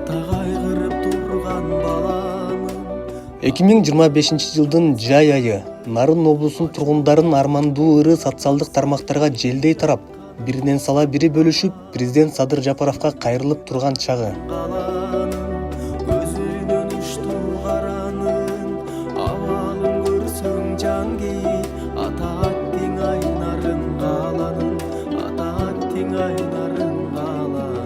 ата кайгырып турган баламын. 2025 жылдын жай айы Нарын облусунун тургундарын армандуу ыры социалдык тармактарга желдей тарап, биринен сала бири бөлүшүп, президент Садыр Жапаровго кайрылып турган чагы. Көзүнөн ушту каранын, абалын көрсөң жан кейип, ата аттиң айнарын кааланын, ата аттиң айнарын кааланын.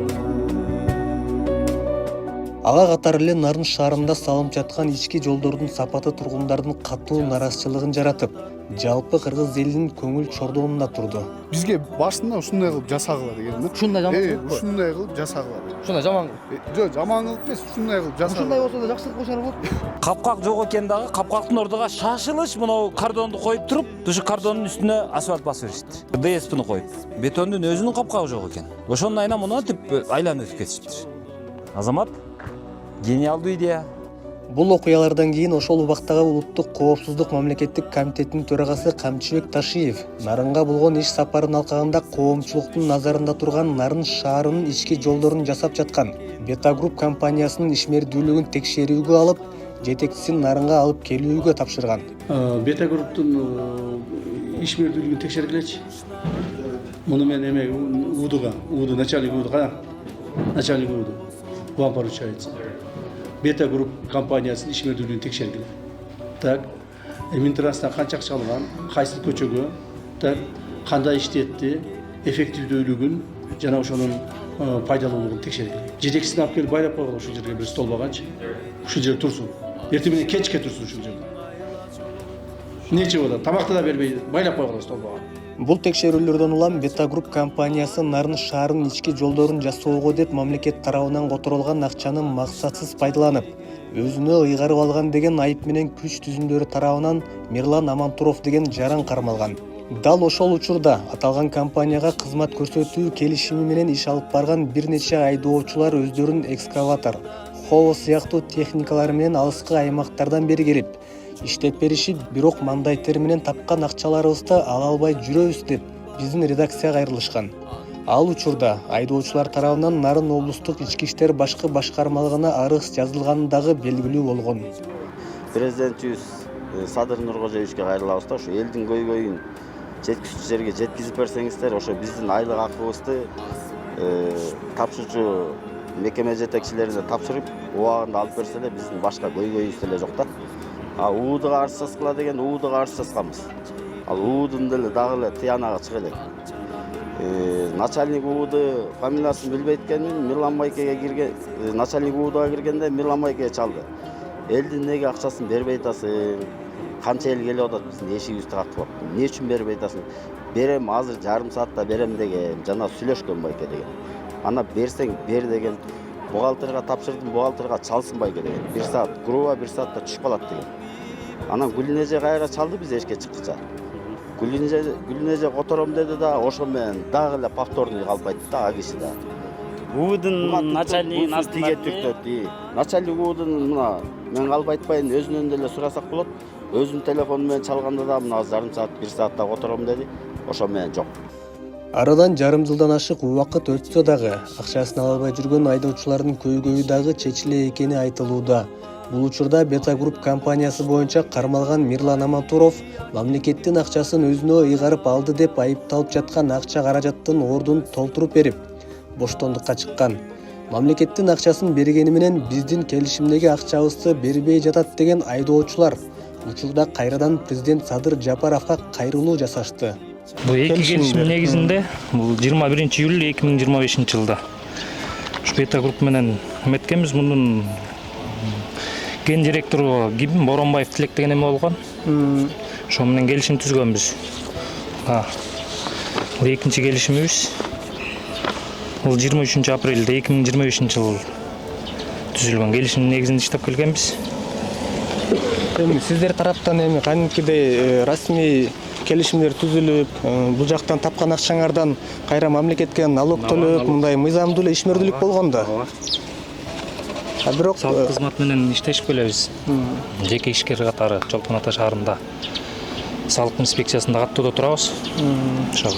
Ага катары эле Нарын шаарында салынып жаткан ички жолдордун сапаты тургундардын катуу нараазычылыгын жаратып, жалпы кыргыз элинин көңүл чордоонуна турду. Бизге башында ушундай кылып жасагыла деген. Ушундай жаман кылып го. Ушундай кылып жасагыла. Ушундай жаман кылып. Жок, жаман кылып эмес, ушундай кылып жасагыла. Ушундай болсо да жакшылык болчу болот. Капкак жок экен дагы, капкактын ордуга шашылыш мынау кордонду коюп туруп, ушу кордондун үстүнө асфальт басып беришиптир. ДСПны коюп. Бетондун өзүнүн капкагы жок экен. Ошонун айынан мынтип айланып өтүп кетишиптир. Азамат, гениалдуу идея. Бул окуялардан кийин ошол убактагы Улуттук коопсуздук мамлекеттик комитетинин төрагасы Камчыбек Ташиев Нарынга болгон иш сапарын алкагында коомчулуктун назарында турган Нарын шаарынын ички жолдорун жасап жаткан Beta Group компаниясынын ишмердүүлүгүн текшерүүгө алып, жетекчисин Нарынга алып келүүгө тапшырган. Beta Group'тун ишмердүүлүгүн текшергилечи. Муну мен эме УДУга, начальник УДУга, начальник УДУ вам поручается. Beta Group компаниясынын ишмердүүлүгүн текшергиле. Так, Минтрастан канча акча алган, кайсы көчөгө, так, кандай иштетти, эффективдүүлүгүн жана ошонун пайдалуулугун текшергиле. Жетекчисин алып келип байлап койгула ушул жерге бир столбаганчы. Ушул жерде турсун. Эртең менен кечке турсун ушул жерде. Нече болот? Тамакты да бербей байлап койгула столбага. Бул текшерүүлөрдөн улам Beta Group компаниясы Нарын шаарынын ички жолдорун жасоого деп мамлекет тарабынан которулган акчаны максатсыз пайдаланып, өзүнө ыйгарып алган деген айып менен күч түзүмдөрү тарабынан Мирлан Амантуров деген жаран кармалган. Дал ошол учурда аталган компанияга кызмат көрсөтүү келишими менен иш алып барган бир нече айдоочулар өздөрүнүн экскаватор, холо сыяктуу техникалары менен алыскы аймактардан бери келип иштеп беришип, бирок мандай тер менен тапкан акчаларыбызды ала албай жүрөбүз деп биздин редакцияга кайрылышкан. Ал учурда айдоочулар тарабынан Нарын облустук ички иштер башкы башкармалыгына арыз жазылганы дагы белгилүү болгон. Президентибиз Садыр Нуркожоевичке кайрылабыз да, ошо элдин көйгөйүн жеткичүү жерге жеткизип берсеңиздер, ошо биздин айлык акыбызды тапшырчу мекеме жетекчилерине тапшырып, убагында алып берсе эле биздин башка көйгөйүбүз деле жок да. УДУга арыз жазгыла деген УДУга арыз жазганбыз. Ал УДУдун деле дагы эле тыянагы чыга элек. Начальник УДУ фамилиясын билбейт экенмин, Мирлан Майкеге кирген, начальник УДУга киргенде Мирлан Майкеге чалды. Элдин неге акчасын бербей атасың? Канча эл келип атат биздин эшигибизди кактып атат. Эмне үчүн бербей атасың? Берем, азыр жарым саатта берем деген, жана сүйлөшкөн Майке деген. Ана берсең бер деген. Бухгалтерга тапшырдым, бухгалтерга чалсын Майке деген. 1 саат, грубо 1 саатта түшүп калат деген. Анан Гүлнеже кайра чалды биз эшикке чыккыча. Гүлнеже котором деди да, ошо менен дагы эле повторный калып кайтты да, а киши да. УДУнун начальнигин астында начальник УДУнун мына мен калып айтпайын, өзүнөн деле сурасак болот. Өзүнүн телефону менен чалганда да мына жарым саат, 1 саатта котором деди. Ошо менен жок. Арадан жарым жылдан ашык убакыт өтсө дагы акчасын ала албай жүргөн айдоочулардын көйгөйү дагы чечиле экени айтылууда. Бул учурда Beta Group компаниясы боюнча кармалган Мирлан Амантуров мамлекеттин акчасын өзүнө ыйгарып алды деп айыпталып жаткан акча каражаттын ордун толтуруп берип, боштондукка чыккан. Мамлекеттин акчасын бергени менен биздин келишимдеги акчабызды бербей жатат деген айдоочулар учурда кайрадан президент Садыр Жапаровго кайрылуу жасашты. Бул эки келишим негизинде бул 21-июль 2025 жылда Beta Group менен эметкенбиз. Мунун ген директору Ким Боронбаев Тилек деген эме болгон. Ошо менен келишим түзгөнбүз. Бул экинчи келишимибиз. Бул 23 апрелде 2025 жылы түзүлгөн келишимдин негизинде иштеп келгенбиз. Эми сиздер тараптан эми кантипкидей расмий келишимдер түзүлүп, бул жактан тапкан акчаңардан кайра мамлекетке налог төлөп, мындай мыйзамдуу эле ишмердүүлүк болгон да. Бирок салык кызмат менен иштешип келебиз. Жеке ишкер катары Чолпон Ата шаарында салык инспекциясында каттоодо турабыз. Ошо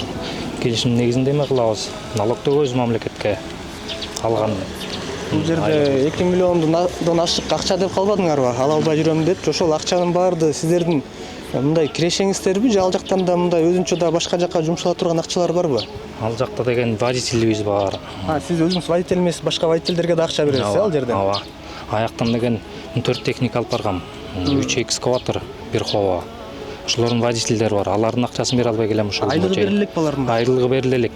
келишимдин негизинде эме кылабыз. Налог төлөйбүз мамлекетке. Калган Бул жерде 2 миллиондон ашык акча деп калбадыңарбы? Ала албай жүрөм деп. Ошол акчанын баарды сиздердин мындай кирешеңиздерби же ал жактан да мындай өзүнчө да башка жакка жумшала турган акчалар барбы? Ал жакта деген водителибиз бар. Сиз өзүңүз водитель эмес, башка водительдерге да акча бересиз ал жерден? Ооба. Аяктан деген 4 техника алып баргам. 3 экскаватор, 1 хова. Ошолордун водительдери бар. Алардын акчасын бере албай келем ошол. Айлыгы берилек алардын? Айлыгы берилелек.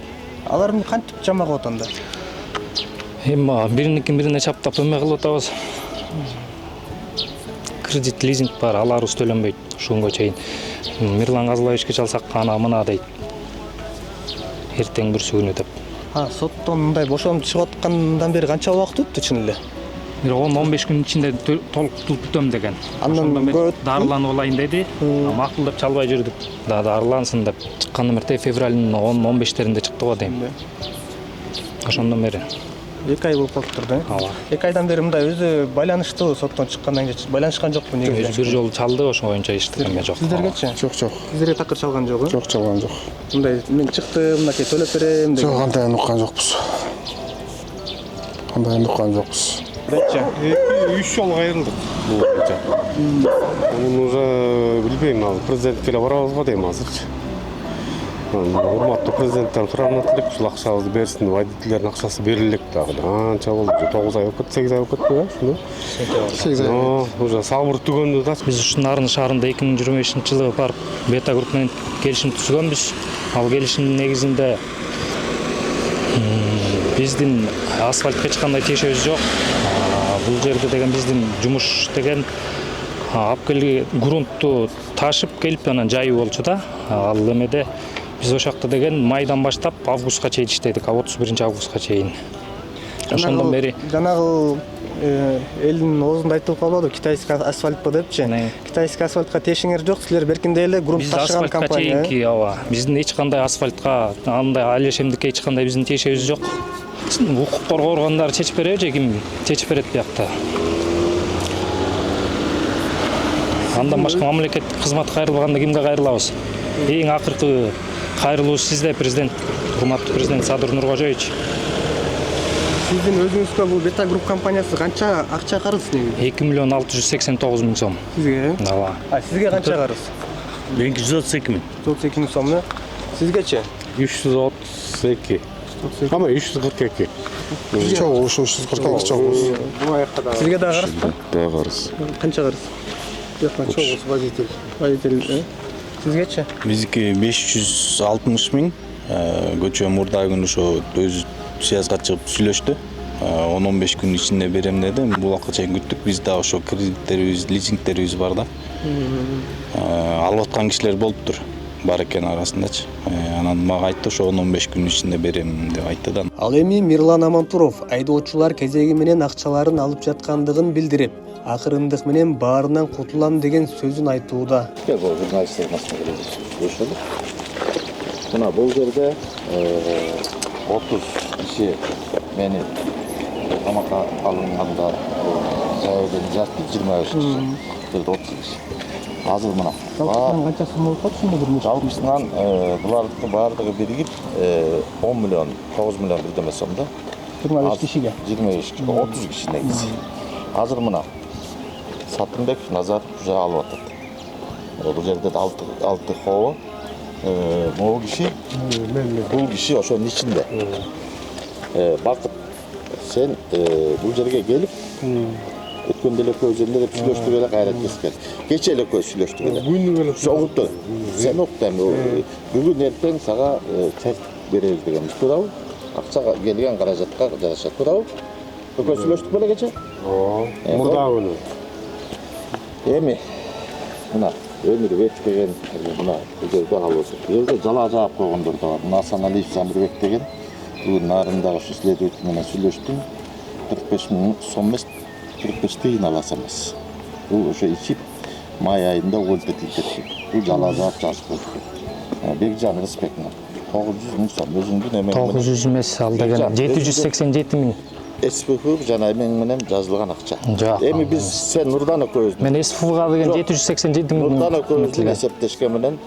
Алар кантип жама кылып атат анда? Эми бирине чаптап эме кылып атабыз. Кредит, лизинг бар, аларыбыз төлөнбөйт ушунга чейин. Мирлан Казылбаевичке чалсак ана мына дейт. Эртең бүрсүгүнү деп. Соттон мындай бошонуп чыгып аткандан бери канча убакыт өттү чын эле? Бир 10-15 күн ичинде толук түтөм деген. Андан дарыланып алайын деди. Макул деп чалбай жүрдүк. Дарылансын деп. Чыккан эмерте февралдын 10-15-теринде чыкты го дейм. Ошондон бери 2 ай болуп калыптыр да? Ооба. 2 айдан бери мындай өзү байланыштуу соттон чыккандан кийин байланышкан жокпу негизи? Бир жолу чалды, ошо боюнча иштегенге жок. Сиздергечи? Жок. Сиздерге такыр чалган жокпу? Жок, чалган жок. Мындай мен чыктым, мынакей төлөп берем деген. Жок, андай уккан жокпуз. Андай уккан жокпуз. Дечи. 3 жолу кайрылдык бул боюнча. Муну уже билбейм, ал президентке эле барабызбы дейм азырчы. Урматтуу президенттен суранат элек ушул акчабызды берсин, водительдердин акчасы берилек дагы. Анча болду, 9 ай болуп кетти, 8 ай болуп кетти ушуну. 8 ай. Уже сабыр түгөндү да. Биз ушул Нарын шаарында 2025-жылы барып Бета групп менен келишим түзгөнбүз. Ал келишимдин негизинде биздин асфальтка эч кандай тиешебиз жок. Бул жерде деген биздин жумуш деген алып келген грунтту ташып келип анан жайуу болчу да. Ал эмеде биз ошол жакта деген майдан баштап августка чейин иштедик, 31 августка чейин. Ошондон бери жанагы элдин оозунда айтылып калбады, китайский асфальтпы депчи. Китайский асфальтка тиешиңер жок, силер беркинде грунт ташыган компания. чейинки ооба. Биздин эч кандай асфальтка андай алешемдикке эч кандай биздин тиешебиз жок. Укук коргоо органдары чечип береби же ким чечип берет биякта? Андан башка мамлекеттик кызмат кайрылганда кимге кайрылабыз? Эң акыркы кайрылуубуз сизде, президент, урматтуу президент Садыр Нуркожоевич. Сиздин өзүңүзгө бул Бета групп компаниясы канча акча карыз негизи? 2 миллион 689 миң сом. Сизге? Ооба. Сизге канча карыз? Меники 132 миң. 132 миң сомну. Сизгечи? 332. Ама 342. Чогуу, ошо 342 чогуу. Сизге да карызбы? Да, карыз. Канча карыз? Жакка чогуу водитель. Водитель. Сизгечи? Биздики 560 миң. Көчө мурда күнү ошо өзү связга чыгып сүйлөштү. 10-15 күн ичинде берем деди. Бул акча чейин күттүк. Биз да ошо кредиттерибиз, лизингтерибиз бар да. Алып аткан кишилер болуптур. Бар экен арасындачы. Анан мага айтты ошо 10-15 күн ичинде берем деп айтты да. Ал эми Мирлан Амантуров айдоочулар кезеги менен акчаларын алып жаткандыгын билдирип, акырындык менен баарынан кутулам деген сөзүн айтууда. Журналисттер ошол. Мына бул жерде 30 киши мени камакка алынганда жайдан жатты 25 киши. 30 киши. Азыр мына. Канча сом болуп калды бир жалпысынан булардын баардыгы биригип 10 миллион, 9 миллион бирдеме сом да. 25 кишиге. 25 киши, 30 киши негизи. Азыр мына Сатымбек Назар уже алып атат. Бул жерде 6 хоо. Могу киши, бул киши ошонун ичинде. Бакыт, сен бул жерге келип, өткөндө эле көз жерде деп сүйлөштүк эле кайрат кескен. Кече эле көз сүйлөштүк эле. Күнү эле Соғутты. Сен уктам. Бүгүн эртең сага чек беребиз дегенбиз. Туурабы? Акчага келген каражатка жараша туурабы? Көз сүйлөштүк беле кече? мурда күнү. Эми мына өмүр бектеген мына бул жерде алып отуруп. Бул жерде жала жаап койгондор да бар. Мына Асан Алиев Замирбек деген бүгүн нарындагы ушу следователь менен сүйлөштүм. 45 миң сом эмес, 45 тыйын аласыз эмес. Бул ошо ичип май айында өлтүрүлүп кетти. Бул жала жаап жазып койду. Бекжан Рысбек 900 миң сом өзүңдүн эме 900 эмес, ал деген 787 миң. СПФ жана эмен менен жазылган акча. Эми биз сен Нурдан экөөбүз. Мен СПФга деген 787 миң. Нурдан экөөбүздүн эсептешкен менен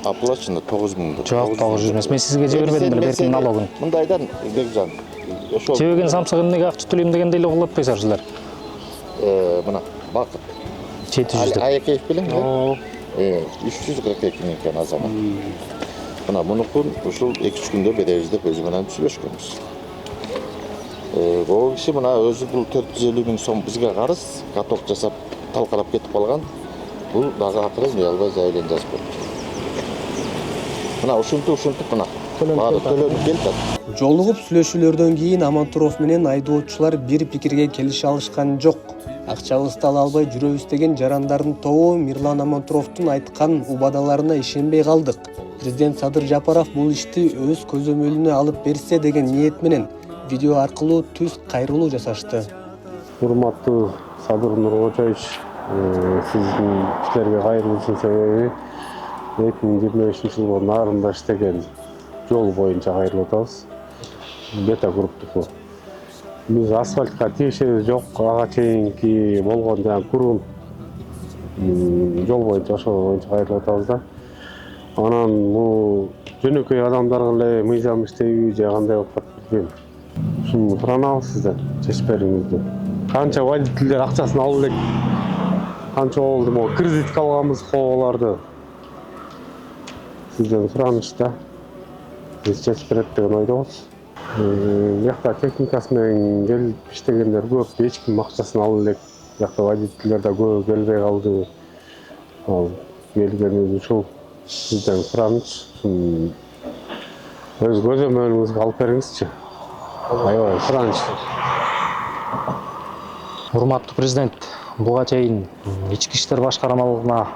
оплачено 9 миң. Жок, 900 эмес. Мен сизге жибербедим беле беркин налогун. Мындайдан Бекжан ошол жебеген самсак эмнеге акча төлөйм дегенде эле кулап атпайсыздар силер? мына Бакыт 700 деп. Аякеев белең 342 миң экен азамат. Мына мунукун ушул 2-3 күндө беребиз деп өзү менен сүйлөшкөнбүз. Бул киши мына өзү бул 450 миң сом бизге карыз, каток жасап талкалап кетип калган. Бул дагы акыры уялбай заявление жазып коюпту. Мына ушинтип мына баары төлөнүп келет. Жолугуп сүйлөшүүлөрдөн кийин Амантуров менен айдоочулар бир пикирге келише алышкан жок. Акчабызды ала албай жүрөбүз деген жарандардын тобу Мирлан Амантуровдун айткан убадаларына ишенбей калдык. Президент Садыр Жапаров бул ишти өз көзөмөлүнө алып берсе деген ниет менен видео аркылуу түз кайрылуу жасашты. Урматтуу Садыр Нуркожоевич, сиздин силерге кайрылуусунун себеби 2025-жылы нарында иштеген жол боюнча кайрылып атабыз. Бета групптуку. Биз асфальтка тиешеби жок, ага чейинки болгон жаңы курун жол боюнча ошол боюнча кайрылып атабыз да. Анан бул жөнөкөй адамдарга эле мыйзам иштейби же кандай болуп атат билбейм. Ушуну суранабыз сизден чечиштериңизди. Канча водительдер акчасын алып элек, канча болду могу кредитке алганбыз коболарды. Сизден сураныч да. Биз чечип берет деген ойдобуз. Бияқта техникасы менен келип иштегендер көп, эч ким акчасын алып элек. Бияқта водительдер да көп келбей калды. Ал келгенибиз ушул. Сизден сураныч, өз көзөмөлүңүзгө алып бериңизчи. Аябай сураныч. Урматтуу президент, буга чейин ички иштер башкармалыгына,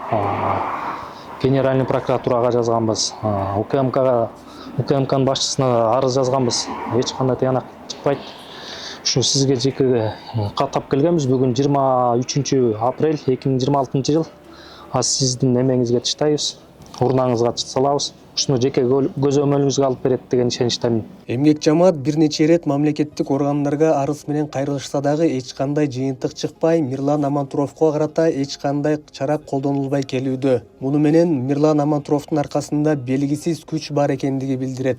генеральный прокуратурага жазганбыз, УКМКнын башчысына арыз жазганбыз. Эч кандай тыянак чыкпайт. Ушу сизге жеке каттап келгенбиз. Бүгүн 23 апрель 2026 жыл. Сиздин эмеңизге тыштайбыз, урнаңызга салабыз. Ушуну жеке көзөмөлүңүзгө алып берет деген ишеничтемин. Эмгек жамаат бир нече ирет мамлекеттик органдарга арыз менен кайрылышса дагы эч кандай жыйынтык чыкпай, Мирлан Амантуровго карата эч кандай чара колдонулбай келүүдө. Муну менен Мирлан Амантуровдун аркасында белгисиз күч бар экендиги билдирет.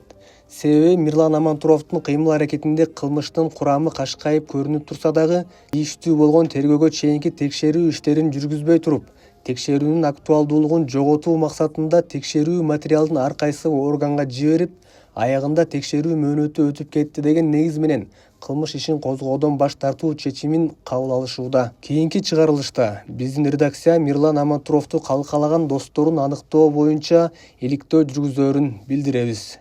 Себеби Мирлан Амантуровдун кыймыл аракетинде кылмыштын курамы кашкайып көрүнүп турса дагы, иштүү болгон тергөөгө чейинки текшерүү иштерин жүргүзбөй туруп, текшерүүнүн актуалдуулугун жоготуу максатында текшерүү материалын ар кайсы органга жиберип, аягында текшерүү мөөнөтү өтүп кетти деген негиз менен кылмыш ишин козгоодон баш тартуу чечимин кабыл алышууда. Кийинки чыгарылышта биздин редакция Мирлан Амантуровду калкалаган досторун аныктоо боюнча иликтөө жүргүзөөрүн билдиребиз.